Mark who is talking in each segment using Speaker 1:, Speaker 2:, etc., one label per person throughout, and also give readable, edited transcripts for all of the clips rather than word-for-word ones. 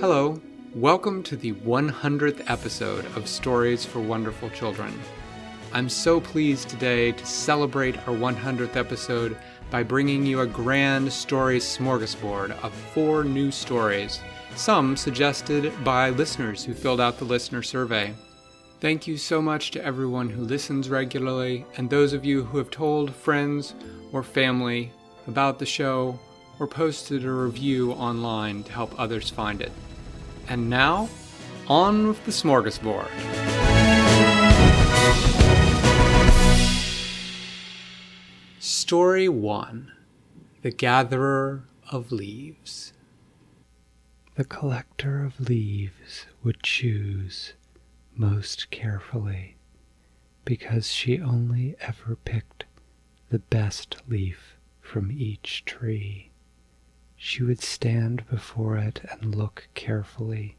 Speaker 1: Hello, welcome to the 100th episode of Stories for Wonderful Children. I'm so pleased today to celebrate our 100th episode by bringing you a grand story smorgasbord of 4 new stories, some suggested by listeners who filled out the listener survey. Thank you so much to everyone who listens regularly, and those of you who have told friends or family about the show or posted a review online to help others find it. And now, on with the smorgasbord. Story 1. The Gatherer of Leaves.
Speaker 2: The collector of leaves would choose most carefully, because she only ever picked the best leaf from each tree. She would stand before it and look carefully,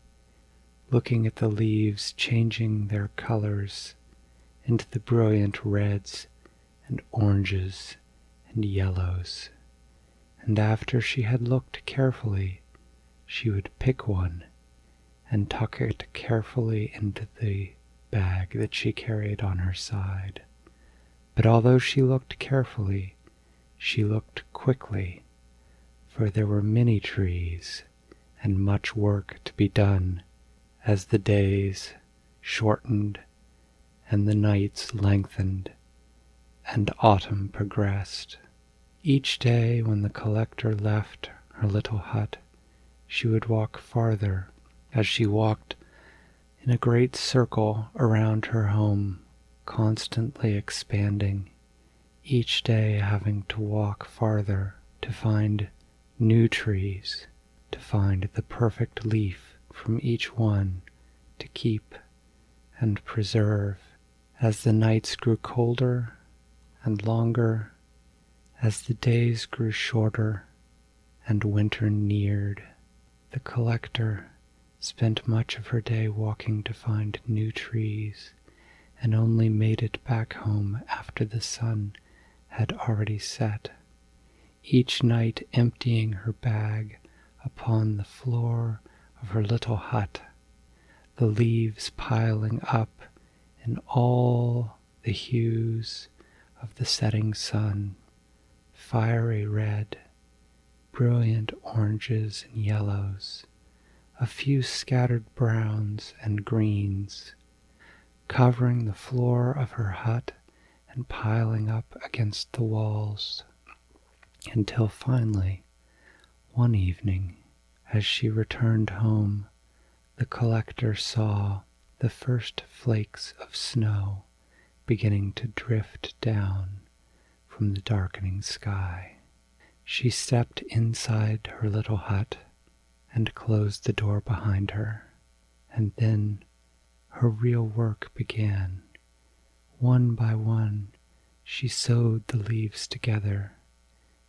Speaker 2: looking at the leaves changing their colors into the brilliant reds and oranges and yellows. And after she had looked carefully, she would pick one and tuck it carefully into the bag that she carried on her side. But although she looked carefully, she looked quickly, for there were many trees and much work to be done as the days shortened and the nights lengthened and autumn progressed. Each day when the collector left her little hut, she would walk farther. As she walked in a great circle around her home, constantly expanding, each day having to walk farther to find new trees, to find the perfect leaf from each one to keep and preserve. As the nights grew colder and longer, as the days grew shorter and winter neared, the collector spent much of her day walking to find new trees, and only made it back home after the sun had already set, each night emptying her bag upon the floor of her little hut, the leaves piling up in all the hues of the setting sun, fiery red, brilliant oranges and yellows, a few scattered browns and greens, covering the floor of her hut and piling up against the walls, until finally, one evening, as she returned home, the collector saw the first flakes of snow beginning to drift down from the darkening sky. She stepped inside her little hut and closed the door behind her, and then her real work began. One by one, she sewed the leaves together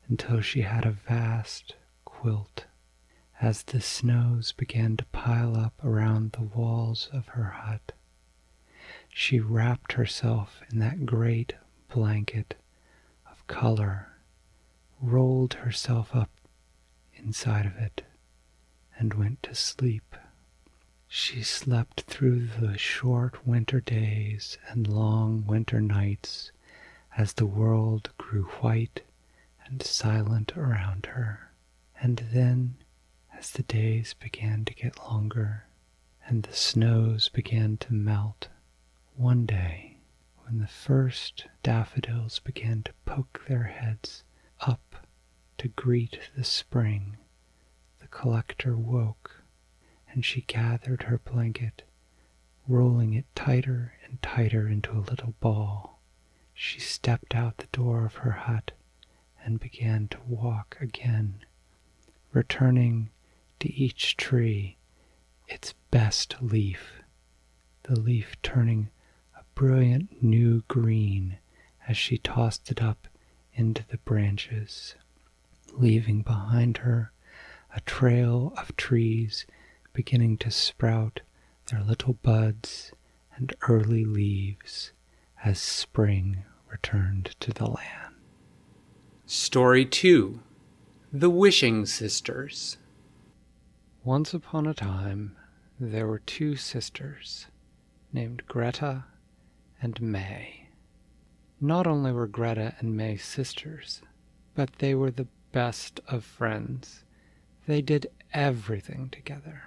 Speaker 2: until she had a vast quilt. As the snows began to pile up around the walls of her hut, she wrapped herself in that great blanket of color, rolled herself up inside of it, and went to sleep. She slept through the short winter days and long winter nights as the world grew white and silent around her. And then, as the days began to get longer and the snows began to melt, one day, when the first daffodils began to poke their heads up to greet the spring, the collector woke, and she gathered her blanket, rolling it tighter and tighter into a little ball. She stepped out the door of her hut and began to walk again, returning to each tree its best leaf, the leaf turning a brilliant new green as she tossed it up into the branches, leaving behind her a trail of trees beginning to sprout their little buds and early leaves as spring returned to the land.
Speaker 1: Story 2. The Wishing Sisters.
Speaker 2: Once upon a time, there were two sisters named Greta and May. Not only were Greta and May sisters, but they were the best of friends. They did everything together.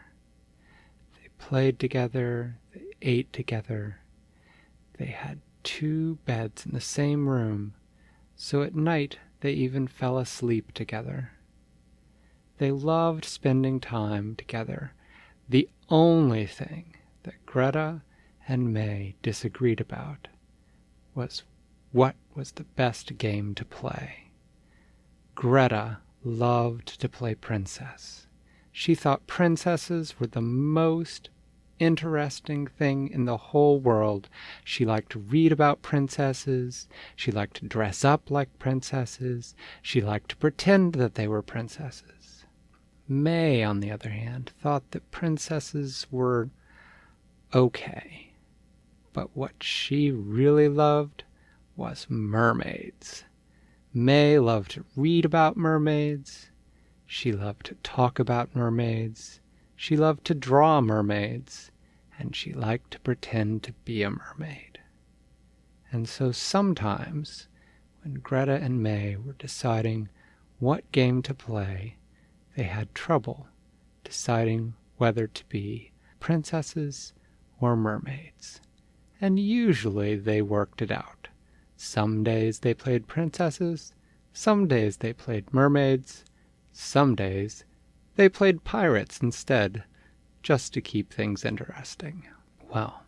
Speaker 2: They played together, they ate together. They had 2 beds in the same room, so at night they even fell asleep together. They loved spending time together. The only thing that Greta and May disagreed about was what was the best game to play. Greta loved to play princess. She thought princesses were the most interesting thing in the whole world. She liked to read about princesses. She liked to dress up like princesses. She liked to pretend that they were princesses. May, on the other hand, thought that princesses were okay. But what she really loved was mermaids. May loved to read about mermaids. She loved to talk about mermaids. She loved to draw mermaids. And she liked to pretend to be a mermaid. And so sometimes, when Greta and May were deciding what game to play, they had trouble deciding whether to be princesses or mermaids. And usually they worked it out. Some days they played princesses, some days they played mermaids, some days they played pirates instead, just to keep things interesting. Well,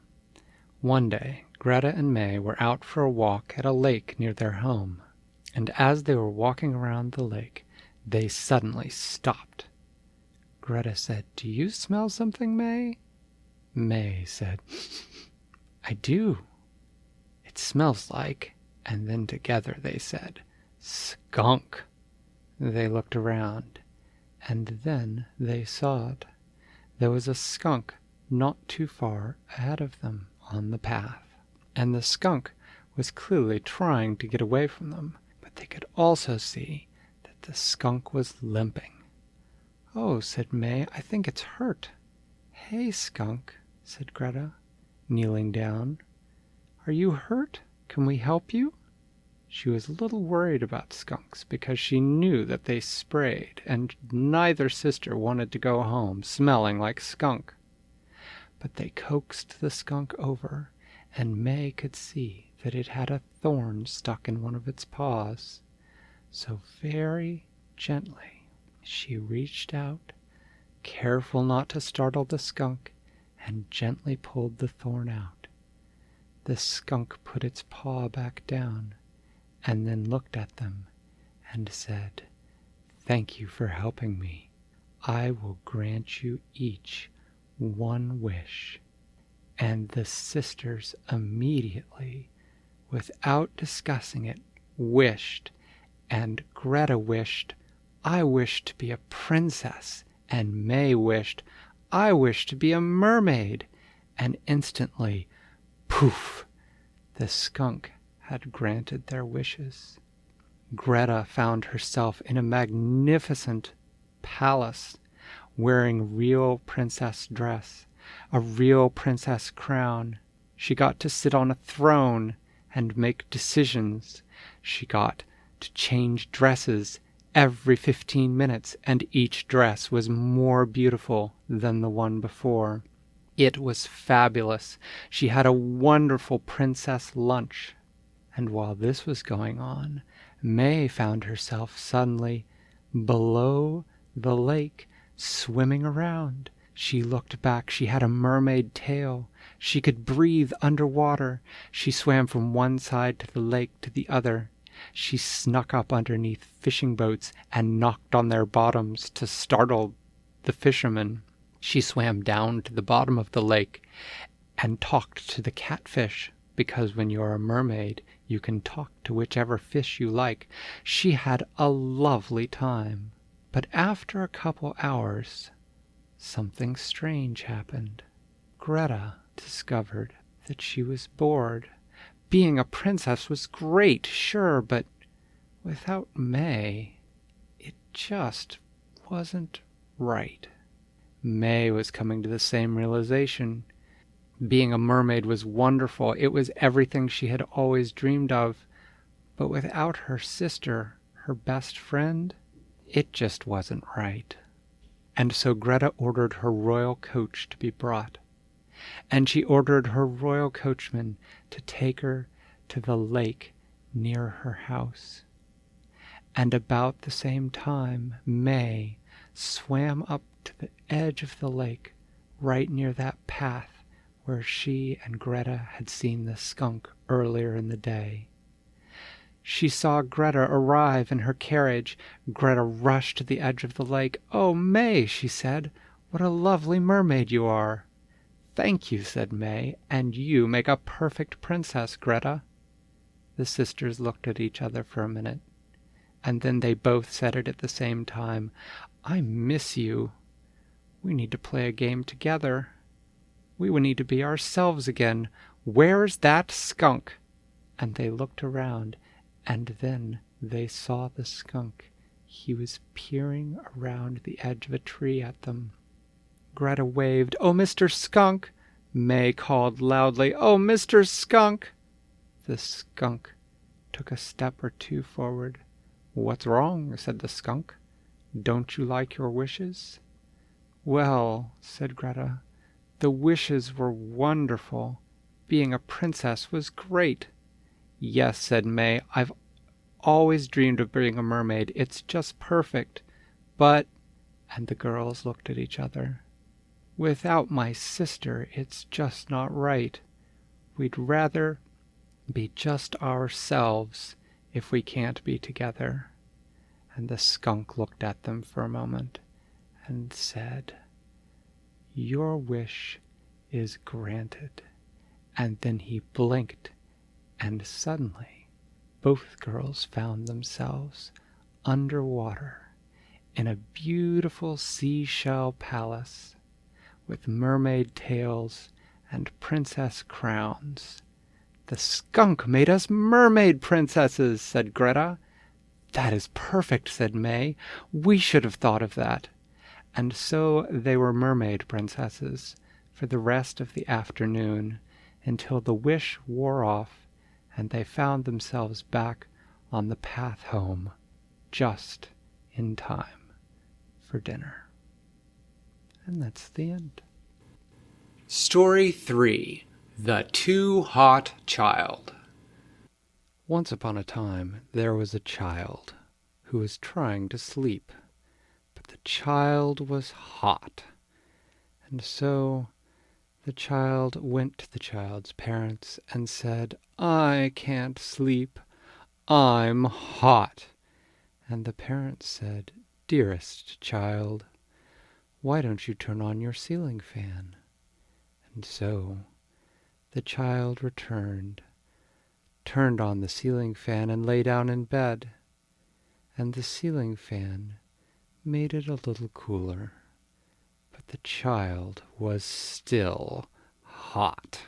Speaker 2: one day Greta and May were out for a walk at a lake near their home, and as they were walking around the lake, they suddenly stopped. Greta said, "Do you smell something, May?" May said, "I do. It smells like," and then together they said, "skunk." They looked around, and then they saw it. There was a skunk not too far ahead of them on the path, and the skunk was clearly trying to get away from them, but they could also see that the skunk was limping. "Oh," said May, "I think it's hurt." "Hey, skunk," said Greta, kneeling down. "Are you hurt? Can we help you?" She was a little worried about skunks because she knew that they sprayed, and neither sister wanted to go home smelling like skunk. But they coaxed the skunk over, and May could see that it had a thorn stuck in one of its paws. So very gently she reached out, careful not to startle the skunk, and gently pulled the thorn out. The skunk put its paw back down, and then looked at them and said, "Thank you for helping me. I will grant you each one wish." And the sisters immediately, without discussing it, wished, and Greta wished, "I wish to be a princess," and May wished, "I wish to be a mermaid," and instantly, poof, the skunk had granted their wishes. Greta found herself in a magnificent palace, wearing real princess dress, a real princess crown. She got to sit on a throne and make decisions. She got to change dresses every 15 minutes, and each dress was more beautiful than the one before. It was fabulous. She had a wonderful princess lunch. And while this was going on, May found herself suddenly below the lake, swimming around. She looked back. She had a mermaid tail. She could breathe underwater. She swam from one side to the lake to the other. She snuck up underneath fishing boats and knocked on their bottoms to startle the fishermen. She swam down to the bottom of the lake and talked to the catfish, because when you're a mermaid, you can talk to whichever fish you like. She had a lovely time. But after a couple hours, something strange happened. Greta discovered that she was bored. Being a princess was great, sure, but without May, it just wasn't right.
Speaker 1: May was coming to the same realization. Being a mermaid was wonderful. It was everything she had always dreamed of. But without her sister, her best friend, it just wasn't right. And so Greta ordered her royal coach to be brought. And she ordered her royal coachman to take her to the lake near her house. And about the same time, May swam up to the edge of the lake, right near that path where she and Greta had seen the skunk earlier in the day. She saw Greta arrive in her carriage. Greta rushed to the edge of the lake. "Oh, May," she said, "what a lovely mermaid you are." "Thank you," said May, "and you make a perfect princess, Greta." The sisters looked at each other for a minute, and then they both said it at the same time. "I miss you. We need to play a game together. We need to be ourselves again. Where's that skunk?" And they looked around, and then they saw the skunk. He was peering around the edge of a tree at them. Greta waved. "Oh, Mr. Skunk!" May called loudly. "Oh, Mr. Skunk!" The skunk took a step or two forward. "What's wrong?" said the skunk. "Don't you like your wishes?" "Well," said Greta, "the wishes were wonderful. Being a princess was great." "Yes," said May, "I've always dreamed of being a mermaid. It's just perfect. But," and the girls looked at each other, "without my sister, it's just not right. We'd rather be just ourselves if we can't be together." And the skunk looked at them for a moment and said, "Your wish is granted." And then he blinked, and suddenly both girls found themselves underwater in a beautiful seashell palace with mermaid tails and princess crowns. "The skunk made us mermaid princesses," said Greta. "That is perfect," said May. "We should have thought of that." And so they were mermaid princesses for the rest of the afternoon, until the wish wore off and they found themselves back on the path home just in time for dinner. And that's the end. Story 3. The Too Hot Child. Once upon a time there was a child who was trying to sleep, but the child was hot, and so the child went to the child's parents and said, "I can't sleep. I'm hot." And the parents said, "Dearest child, why don't you turn on your ceiling fan?" And so the child turned on the ceiling fan and lay down in bed, and the ceiling fan made it a little cooler. But the child was still hot.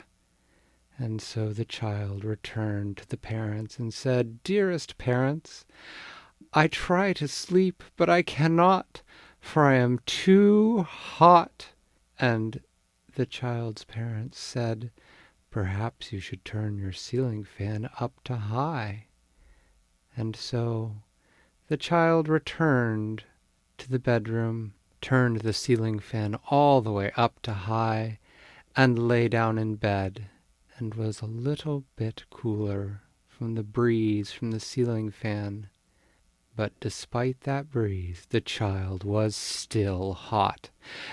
Speaker 1: And so the child returned to the parents and said, "Dearest parents, I try to sleep, but I cannot, for I am too hot." And the child's parents said, "Perhaps you should turn your ceiling fan up to high." And so the child returned to the bedroom, turned the ceiling fan all the way up to high, and lay down in bed, and was a little bit cooler from the breeze from the ceiling fan. But despite that breeze, the child was still hot,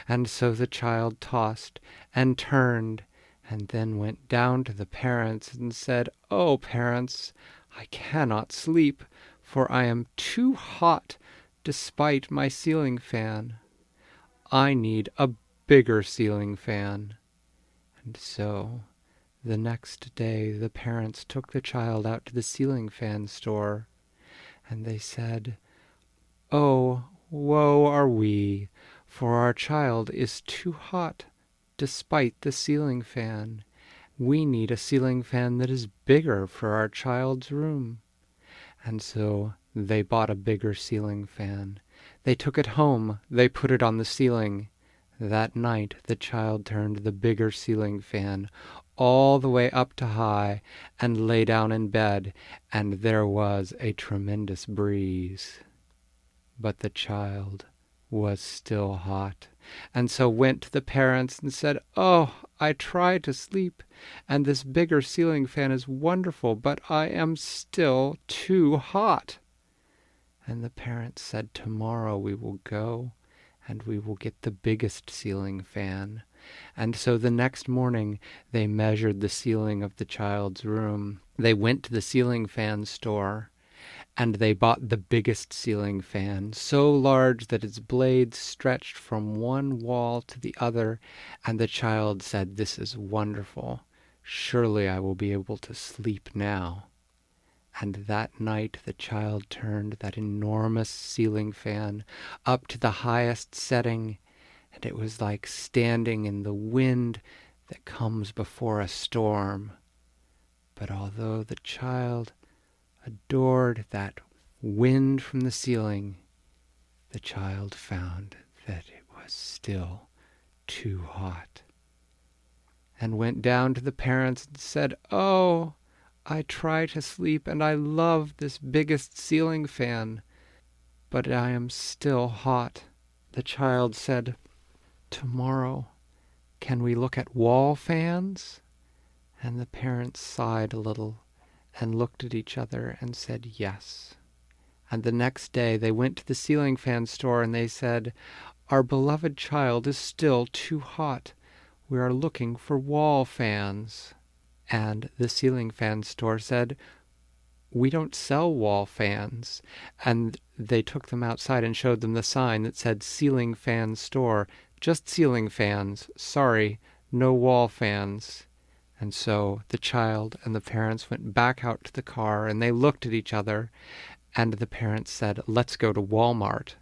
Speaker 1: and so the child tossed and turned, and then went down to the parents and said, "Oh, parents, I cannot sleep, for I am too hot despite my ceiling fan. I need a bigger ceiling fan." And so the next day the parents took the child out to the ceiling fan store, and they said, "Oh, woe are we, for our child is too hot despite the ceiling fan. We need a ceiling fan that is bigger for our child's room." And so they bought a bigger ceiling fan. They took it home, they put it on the ceiling.
Speaker 2: That night the child turned the bigger ceiling fan all the way up to high and lay down in bed, and there was a tremendous breeze. But the child was still hot, and so went to the parents and said, "Oh, I tried to sleep, and this bigger ceiling fan is wonderful, but I am still too hot." And the parents said, "Tomorrow we will go, and we will get the biggest ceiling fan." And so the next morning they measured the ceiling of the child's room. They went to the ceiling fan store, and they bought the biggest ceiling fan, so large that its blades stretched from one wall to the other, and the child said, "This is wonderful. Surely I will be able to sleep now." And that night the child turned that enormous ceiling fan up to the highest setting, and it was like standing in the wind that comes before a storm. But although the child adored that wind from the ceiling, the child found that it was still too hot, and went down to the parents and said, "Oh, I try to sleep, and I love this biggest ceiling fan, but I am still hot." The child said, "Tomorrow, can we look at wall fans?" And the parents sighed a little and looked at each other and said yes. And the next day they went to the ceiling fan store and they said, "Our beloved child is still too hot. We are looking for wall fans." And the ceiling fan store said, "We don't sell wall fans." And they took them outside and showed them the sign that said "Ceiling Fan Store, just ceiling fans. Sorry, no wall fans." And so the child and the parents went back out to the car, and they looked at each other, and the parents said, "Let's go to Walmart."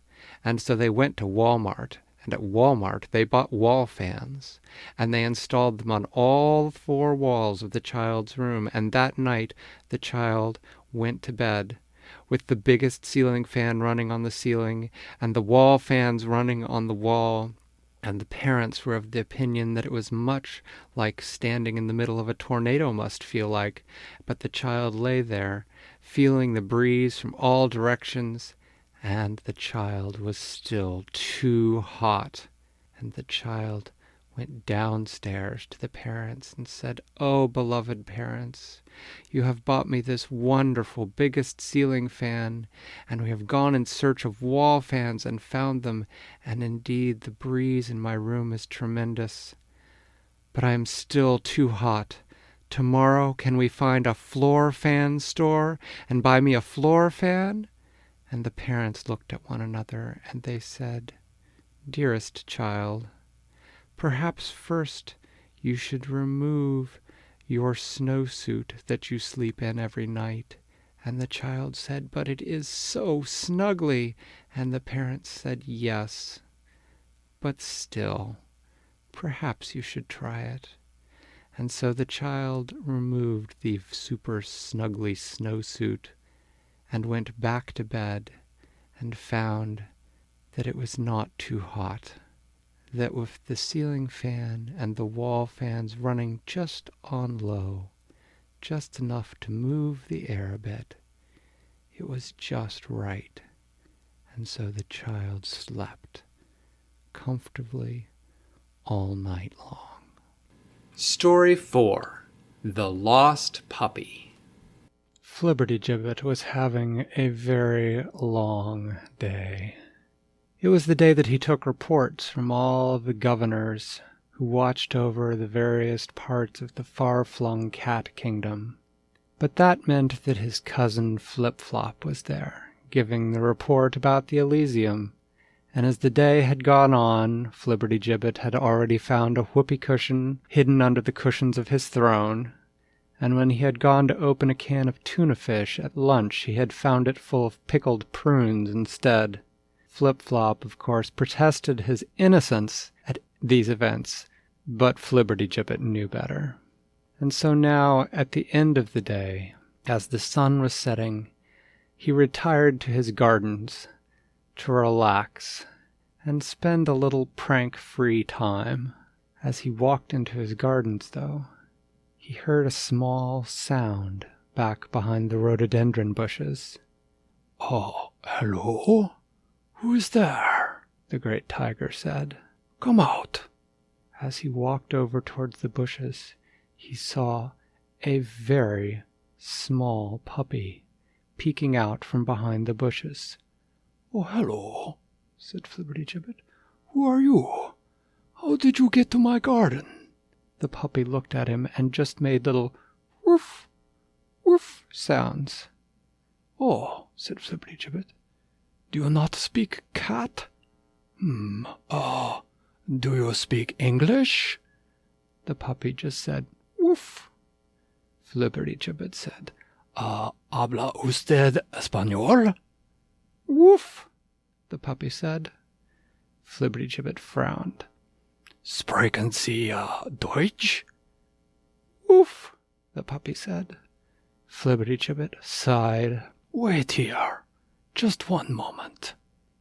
Speaker 2: And so they went to Walmart, and at Walmart they bought wall fans, and they installed them on all four walls of the child's room, and that night the child went to bed with the biggest ceiling fan running on the ceiling, and the wall fans running on the wall. And the parents were of the opinion that it was much like standing in the middle of a tornado must feel like, but the child lay there, feeling the breeze from all directions, and the child was still too hot. And the child went downstairs to the parents and said, "Oh, beloved parents, you have bought me this wonderful biggest ceiling fan, and we have gone in search of wall fans and found them, and indeed the breeze in my room is tremendous. But I am still too hot. Tomorrow can we find a floor fan store and buy me a floor fan?" And the parents looked at one another and they said, "Dearest child, perhaps first you should remove your snowsuit that you sleep in every night." And the child said, "But it is so snuggly." And the parents said, "Yes, but still, perhaps you should try it." And so the child removed the super snuggly snowsuit and went back to bed and found that it was not too hot, that with the ceiling fan and the wall fans running just on low, just enough to move the air a bit, it was just right. And so the child slept comfortably all night long.
Speaker 1: Story 4. The Lost Puppy.
Speaker 2: Flibbertigibbet was having a very long day. It was the day that he took reports from all of the governors who watched over the various parts of the far-flung cat kingdom. But that meant that his cousin Flip-Flop was there, giving the report about the Elysium. And as the day had gone on, Flibbertigibbet had already found a whoopee cushion hidden under the cushions of his throne, and when he had gone to open a can of tuna fish at lunch, he had found it full of pickled prunes instead. Flip-Flop, of course, protested his innocence at these events, but Flibbertigibbet knew better. And so now, at the end of the day, as the sun was setting, he retired to his gardens to relax and spend a little prank-free time. As he walked into his gardens, though, he heard a small sound back behind the rhododendron bushes.
Speaker 3: "Oh, hello? Who is there?"
Speaker 2: the great tiger said.
Speaker 3: "Come out."
Speaker 2: As he walked over towards the bushes, he saw a very small puppy peeking out from behind the bushes.
Speaker 3: "Oh, hello," said Flibbertigibbet. "Who are you? How did you get to my garden?"
Speaker 2: The puppy looked at him and just made little woof, woof sounds.
Speaker 3: "Oh," said Flibbertigibbet. "Do you not speak cat? Do you speak English?"
Speaker 2: The puppy just said, woof.
Speaker 3: Flibbertigibbet said, "Habla usted español?"
Speaker 2: Woof, the puppy said. Flibbertigibbet frowned.
Speaker 3: "Sprechen Sie Deutsch?"
Speaker 2: Woof, the puppy said. Flibbertigibbet sighed.
Speaker 3: "Wait here, just one moment."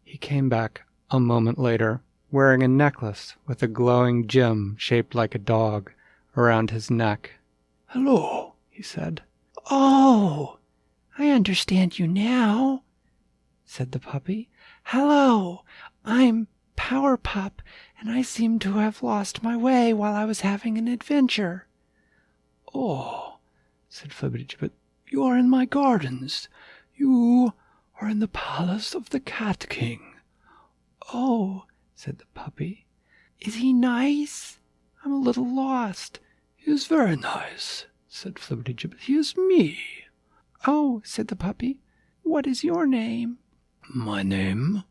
Speaker 2: He came back a moment later, wearing a necklace with a glowing gem shaped like a dog around his neck.
Speaker 3: "Hello," he said.
Speaker 2: "Oh, I understand you now," said the puppy. "Hello, I'm Power Pup, and I seem to have lost my way while I was having an adventure."
Speaker 3: "Oh," said Flibbertigibbet, "you are in my gardens. You are in the palace of the Cat King."
Speaker 2: "Oh," said the puppy. "Is he nice? I'm a little lost."
Speaker 3: "He is very nice," said Flibbertigibbet. "He is me."
Speaker 2: "Oh," said the puppy. "What is your name?"
Speaker 3: "My name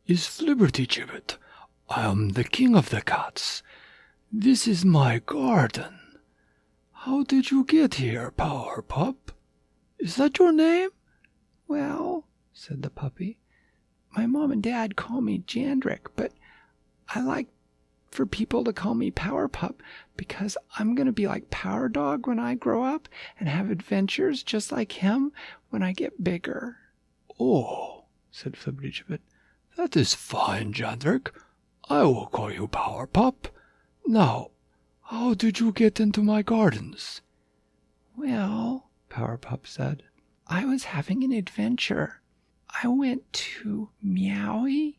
Speaker 3: is Flibbertigibbet. I am the king of the cats. This is my garden. How did you get here, Power Pup? Is that your name?"
Speaker 2: "Well," said the puppy, "my mom and dad call me Jandrick, but I like for people to call me Power Pup because I'm going to be like Power Dog when I grow up and have adventures just like him when I get bigger."
Speaker 3: "Oh," said Flibbertigibbet, "that is fine, Jandrick. I will call you Power Pup. Now, how did you get into my gardens?"
Speaker 2: "Well," Power Pup said, "I was having an adventure. I went to Meowie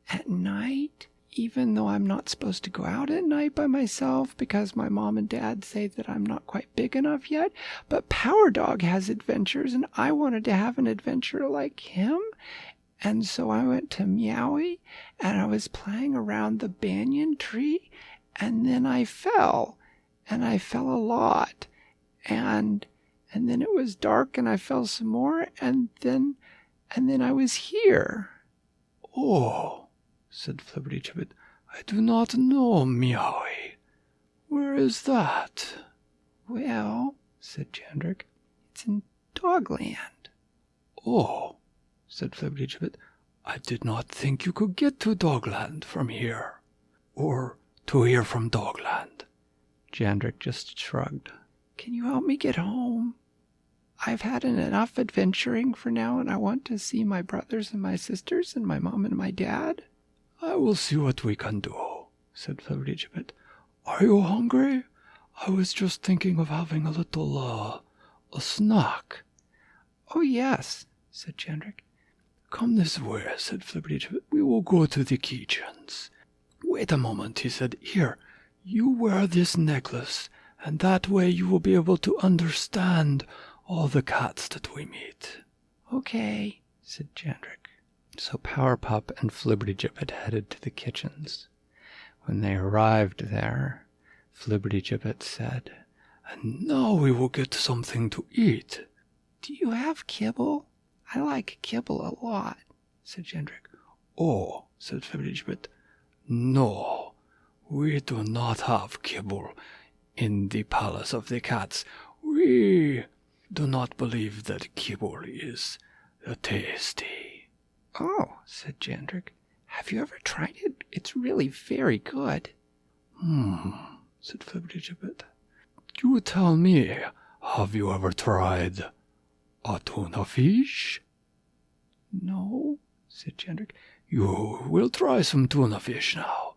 Speaker 2: at night, even though I'm not supposed to go out at night by myself because my mom and dad say that I'm not quite big enough yet. But Power Dog has adventures, and I wanted to have an adventure like him. And so I went to Meowie, and I was playing around the banyan tree, and then I fell, and I fell a lot. And then it was dark, and I fell some more, and then I was here."
Speaker 3: "Oh," said Flibbertigibbet, "I do not know Meowie. Where is that?"
Speaker 2: "Well," said Jandrick, "it's in Dogland."
Speaker 3: "Oh," said Flibbertigibbet, "I did not think you could get to Dogland from here, or to here from Dogland."
Speaker 2: Jandrick just shrugged. "Can you help me get home? I've had enough adventuring for now, and I want to see my brothers and my sisters and my mom and my dad."
Speaker 3: "I will see what we can do," said Flibbertigibbet. "Are you hungry? I was just thinking of having a little, a snack."
Speaker 2: "Oh, yes," said Jandrick.
Speaker 3: "Come this way," said Flibbertigibbet. "We will go to the kitchens." "Wait a moment," he said. "Here, you wear this necklace, and that way you will be able to understand all the cats that we meet."
Speaker 2: "Okay," said Jandrick. So Power Pup and Flibbertigibbet headed to the kitchens. When they arrived there, Flibbertigibbet said,
Speaker 3: "And now we will get something to eat."
Speaker 2: "Do you have kibble? I like kibble a lot," said Jandrick.
Speaker 3: "Oh," said Flibbertigibbet, "no, we do not have kibble in the palace of the cats. We do not believe that kibble is tasty."
Speaker 2: "Oh," said Jandrick, "have you ever tried it? It's really very good."
Speaker 3: Said Flibbertigibbet. "You tell me, have you ever tried a tuna fish?"
Speaker 2: "No," said Jandrick.
Speaker 3: You will try some tuna fish now.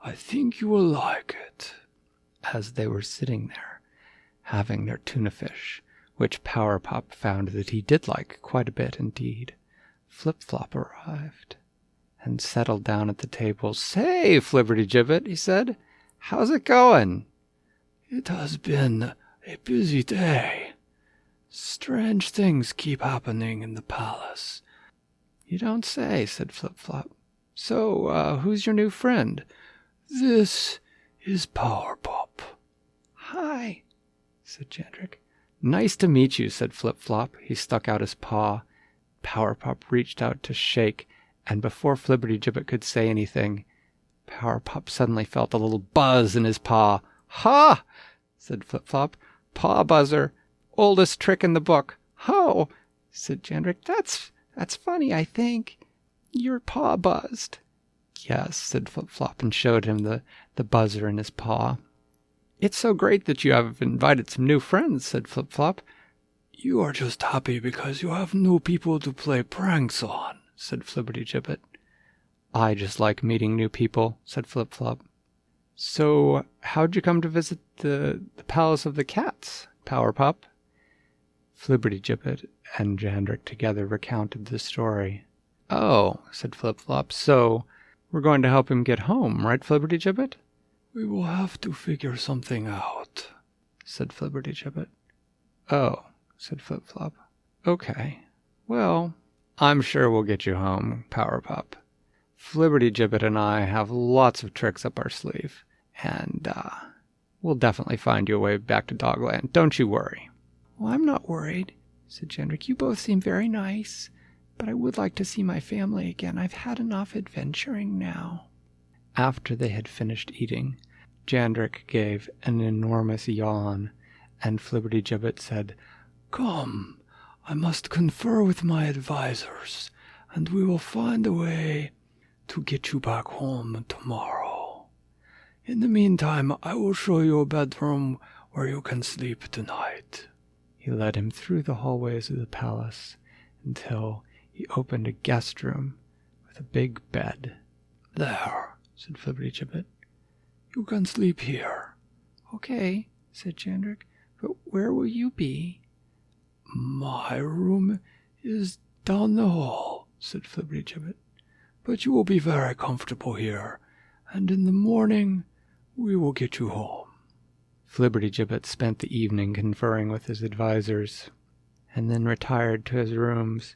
Speaker 3: I think you will like it.
Speaker 2: As they were sitting there, having their tuna fish, which Power Pop found that he did like quite a bit indeed, Flip Flop arrived and settled down at the table. "Say, Flibbertigibbet," he said, "how's it going?"
Speaker 3: It has been a busy day. Strange things keep happening in the palace.
Speaker 2: "You don't say," said Flip Flop. "So, who's your new friend?"
Speaker 3: This is Power Pop.
Speaker 2: "Hi," said Jandrick. "Nice to meet you," said Flip Flop. He stuck out his paw. Power Pop reached out to shake, and before Flibbertigibbet could say anything, Power Pop suddenly felt a little buzz in his paw. "Ha!" said Flip Flop. "Paw buzzer. Oldest trick in the book." "Ho!" said Jandrick. That's funny, I think. Your paw buzzed." "Yes," said Flip Flop, and showed him the buzzer in his paw. "It's so great that you have invited some new friends," said Flip Flop.
Speaker 3: You are just happy because you have new people to play pranks on, said Flibbertigibbet.
Speaker 2: "I just like meeting new people," said Flip Flop. "So, how'd you come to visit the Palace of the Cats, Power Pop?" Flibbertigibbet and Jandrick together recounted the story. "Oh," said Flip Flop, "so we're going to help him get home, right, Flibbertigibbet?"
Speaker 3: We will have to figure something out,
Speaker 2: said Flibbertigibbet. "Oh," said Flip Flop. "Okay. Well, I'm sure we'll get you home, Power Pop. Flibbertigibbet and I have lots of tricks up our sleeve, and we'll definitely find you a way back to Dogland. Don't you worry." "Well, I'm not worried," said Jandrick. "You both seem very nice, but I would like to see my family again. I've had enough adventuring now." After they had finished eating, Jandrick gave an enormous yawn, and Flibbertigibbet said,
Speaker 3: Come, I must confer with my advisors, and we will find a way to get you back home tomorrow. In the meantime, I will show you a bedroom where you can sleep tonight.
Speaker 2: He led him through the hallways of the palace until he opened a guest room with a big bed.
Speaker 3: There, said Flibbertigibbet. You can sleep here.
Speaker 2: Okay, said Jandrick, but where will you be?
Speaker 3: My room is down the hall, said Flibbertigibbet, but you will be very comfortable here, and in the morning we will get you home.
Speaker 2: Flibbertigibbet spent the evening conferring with his advisors, and then retired to his rooms.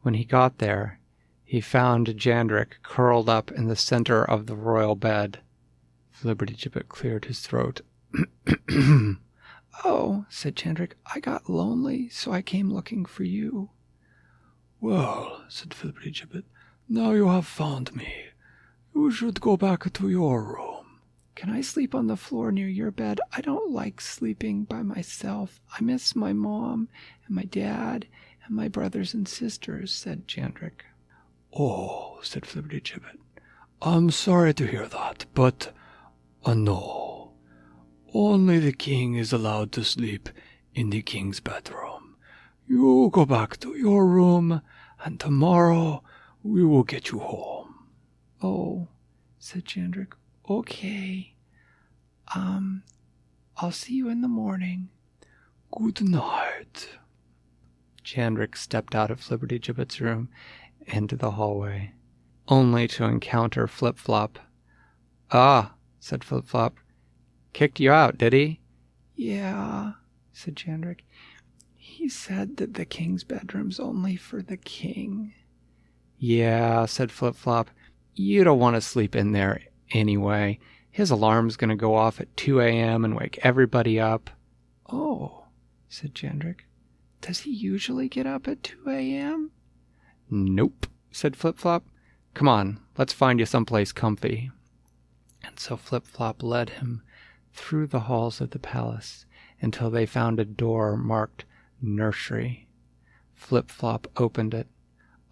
Speaker 2: When he got there, he found Jandrick curled up in the center of the royal bed. Flibbertigibbet cleared his throat. "Oh," said Jandrick, "I got lonely, so I came looking for you."
Speaker 3: "Well," said Flibbertigibbet, "now you have found me. You should go back to your room."
Speaker 2: "Can I sleep on the floor near your bed? I don't like sleeping by myself. I miss my mom and my dad and my brothers and sisters," said Jandrick.
Speaker 3: "Oh," said Flibbertigibbet, "I'm sorry to hear that, but no. Only the king is allowed to sleep in the king's bedroom. You go back to your room, and tomorrow we will get you home."
Speaker 2: "Oh," said Jandrick, "okay. I'll see you in the morning."
Speaker 3: "Good night."
Speaker 2: Jandrick stepped out of Flibbertigibbet's room into the hallway, only to encounter Flip Flop. "Ah," said Flip Flop. "Kicked you out, did he?" "Yeah," said Jandrick. "He said that the king's bedroom's only for the king." "Yeah," said Flip Flop. "You don't want to sleep in there anyway. His alarm's going to go off at 2 a.m. and wake everybody up." "Oh," said Jandrick. "Does he usually get up at 2 a.m.? "Nope," said Flip Flop. "Come on, let's find you someplace comfy." And so Flip Flop led him through the halls of the palace until they found a door marked Nursery. Flip Flop opened it.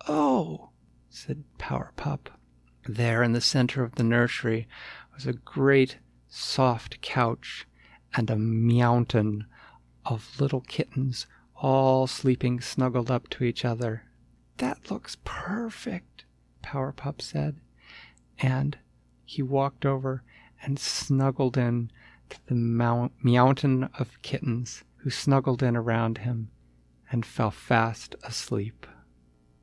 Speaker 2: "Oh," said Power Pop. There in the center of the nursery was a great soft couch and a mountain of little kittens all sleeping snuggled up to each other. "That looks perfect," Powerpup said, and he walked over and snuggled in to the mountain of kittens who snuggled in around him and fell fast asleep.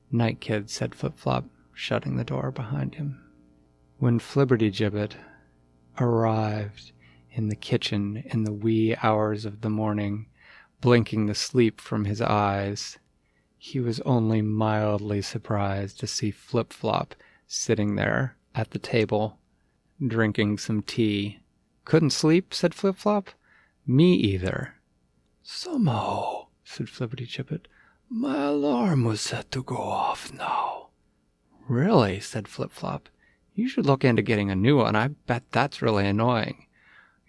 Speaker 2: "Night, kid," said Flip-Flop, shutting the door behind him. When Flibbertigibbet arrived in the kitchen in the wee hours of the morning, blinking the sleep from his eyes, he was only mildly surprised to see Flip-Flop sitting there at the table, drinking some tea. "Couldn't sleep?" said Flip-Flop. "Me either."
Speaker 3: "Somehow," said Flibbertigibbet, "my alarm was set to go off now."
Speaker 2: "Really?" said Flip-Flop. "You should look into getting a new one. I bet that's really annoying."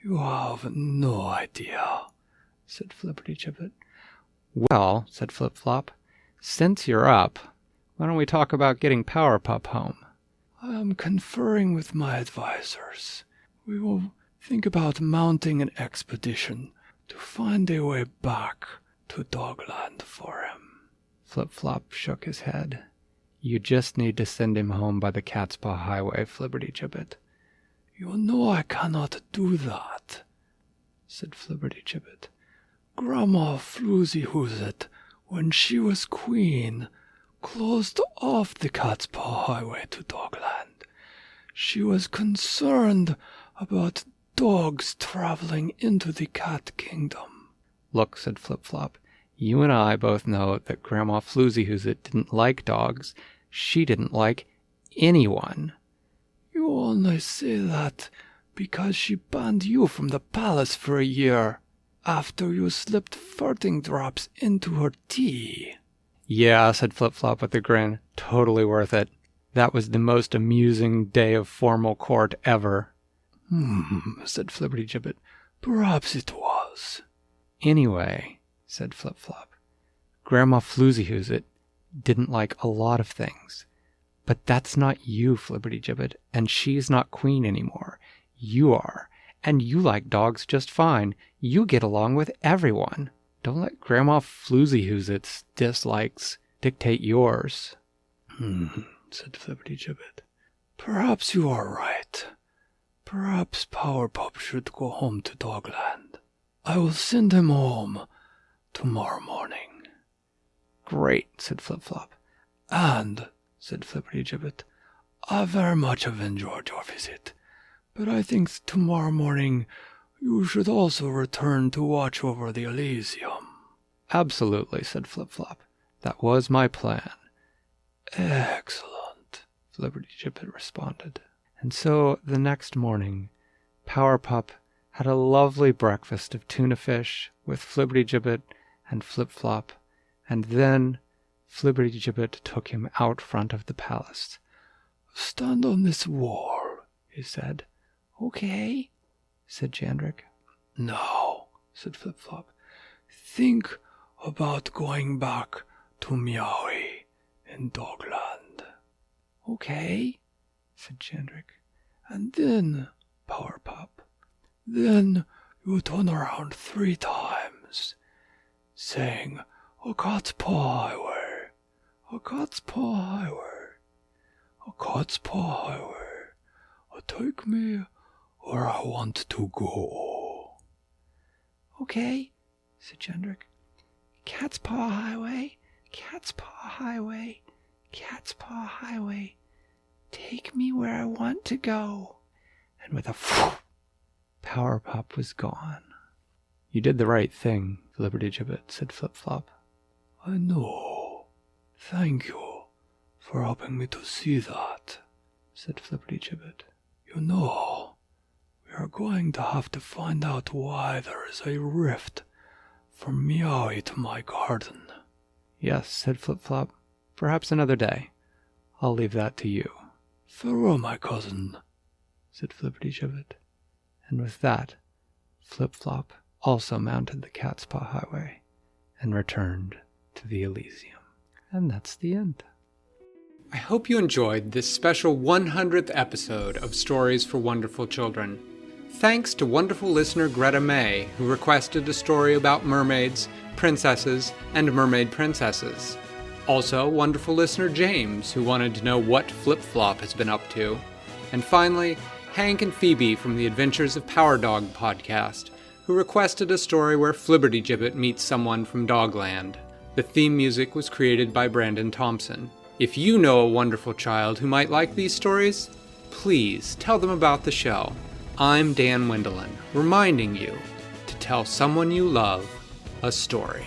Speaker 3: "You have no idea," said Flibbertigibbet.
Speaker 2: "Well," said Flip-Flop, "since you're up, why don't we talk about getting Powerpup home?"
Speaker 3: "I am conferring with my advisors. We will think about mounting an expedition to find a way back to Dogland for him."
Speaker 2: Flip-Flop shook his head. "You just need to send him home by the Cat's Paw Highway, Flibbertigibbet."
Speaker 3: "You know I cannot do that," said Flibbertigibbet. "Grandma Floozy-Whoozit, when she was queen, closed off the Cat's Paw Highway to Dogland. She was concerned about dogs traveling into the Cat Kingdom."
Speaker 2: "Look," said Flip-Flop, "you and I both know that Grandma Floozy-Whoozit didn't like dogs. She didn't like anyone."
Speaker 3: "You only say that because she banned you from the palace for a year after you slipped farting drops into her tea."
Speaker 2: "Yeah," said Flip-Flop with a grin. "Totally worth it. That was the most amusing day of formal court ever."
Speaker 3: Said Flibbertigibbet. "Perhaps it was."
Speaker 2: "Anyway," said Flip-Flop, "Grandma Floozy-Whoozit didn't like a lot of things. But that's not you, Flibbertigibbet, and she's not queen anymore. You are, and you like dogs just fine. You get along with everyone. Don't let Grandma Floozy-Whoozit's dislikes dictate yours."
Speaker 3: Said Flibbertigibbet. "Perhaps you are right. Perhaps Powerpup should go home to Dogland. I will send him home tomorrow morning."
Speaker 2: "Great," said Flip-Flop.
Speaker 3: "And," said Flibbertigibbet, "I very much have enjoyed your visit, but I think tomorrow morning you should also return to watch over the Elysium."
Speaker 2: "Absolutely," said Flip-Flop. "That was my plan."
Speaker 3: "Excellent," Flibbertigibbet responded.
Speaker 2: And so the next morning, Powerpup had a lovely breakfast of tuna fish with Flibbertigibbet and Flip-Flop, and then Flibbertigibbet took him out front of the palace.
Speaker 3: "Stand on this wall," he said.
Speaker 2: "Okay," said Jandrik.
Speaker 3: "Now," said Flip-Flop, "think about going back to Meowie in Dogland."
Speaker 2: "Okay," said Jandrik.
Speaker 3: "And then, Powerpup, then you turn around 3 times, saying, 'A Cat's Paw Highway, a Cat's Paw Highway, a Cat's Paw Highway, take me where I want to go.'"
Speaker 2: "Okay," said Jandrik. "Cat's Paw Highway, Cat's Paw Highway, Cat's Paw Highway. Take me where I want to go." And with a whoosh, Powerpup was gone. "You did the right thing, Flibbertigibbet," said Flip-Flop.
Speaker 3: "I know. Thank you for helping me to see that," said Flibbertigibbet. "You know, we are going to have to find out why there is a rift from Meowie to my garden."
Speaker 2: "Yes," said Flip-Flop. "Perhaps another day. I'll leave that to you."
Speaker 3: "Farewell, my cousin," said Flibbertigibbet.
Speaker 2: And with that, Flip-Flop also mounted the Cat's Paw Highway and returned to the Elysium. And that's the end. I hope you enjoyed this special 100th episode of Stories for Wonderful Children. Thanks to wonderful listener Greta May, who requested a story about mermaids, princesses, and mermaid princesses.
Speaker 1: Also, wonderful listener James, who wanted to know what Flip Flop has been up to. And finally, Hank and Phoebe from the Adventures of Power Dog podcast, who requested a story where Flibbertigibbet meets someone from Dogland. The theme music was created by Brandon Thompson. If you know a wonderful child who might like these stories, please tell them about the show. I'm Dan Wendelin, reminding you to tell someone you love a story.